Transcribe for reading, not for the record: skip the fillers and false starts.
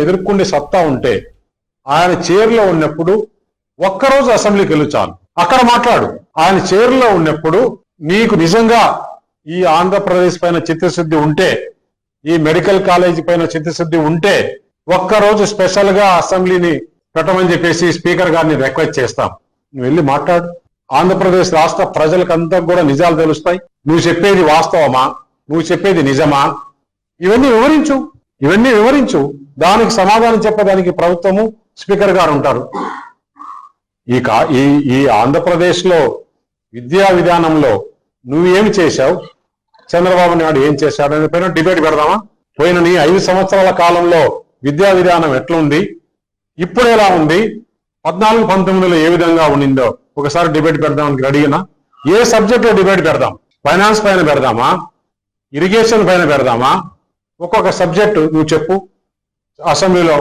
ఎదుర్కొండే సత్తా ఉంటే ఆయన చైర్లో ఉన్నప్పుడు ఒక్కరోజు అసెంబ్లీకి వెళ్ళు చాలు, అక్కడ మాట్లాడు. ఆయన చైర్లో ఉన్నప్పుడు నీకు నిజంగా ఈ ఆంధ్రప్రదేశ్ పైన చిత్తశుద్ధి ఉంటే, ఈ మెడికల్ కాలేజీ పైన చిత్తశుద్ధి ఉంటే ఒక్కరోజు స్పెషల్ గా అసెంబ్లీని పెట్టమని చెప్పేసి స్పీకర్ గారిని రిక్వెస్ట్ చేస్తాం. నువ్వు వెళ్ళి మాట్లాడు. ఆంధ్రప్రదేశ్ రాష్ట్ర ప్రజలకంతా కూడా నిజాలు తెలుస్తాయి. నువ్వు చెప్పేది వాస్తవమా, నువ్వు చెప్పేది నిజమా, ఇవన్నీ వివరించు. దానికి సమాధానం చెప్పడానికి ప్రభుత్వము, స్పీకర్ గారు ఉంటారు. ఈ ఆంధ్రప్రదేశ్ లో విద్యా విధానంలో నువ్వేమి చేశావు, చంద్రబాబు నాయుడు ఏం చేశాడు అనే పైన డిబేట్ పెడదామా? పోయిన నీ 5 సంవత్సరాల కాలంలో విద్యా విధానం ఎట్లుంది, ఇప్పుడు ఎలా ఉంది, 14-19లో ఏ విధంగా ఉండిందో ఒకసారి డిబేట్ పెడదామని రెడీనా? ఏ సబ్జెక్ట్లో డిబేట్ పెడదాం? ఫైనాన్స్ పైన పెడదామా, ఇరిగేషన్ పైన పెడదామా? ఒక్కొక్క సబ్జెక్టు నువ్వు చెప్పు, అసెంబ్లీలో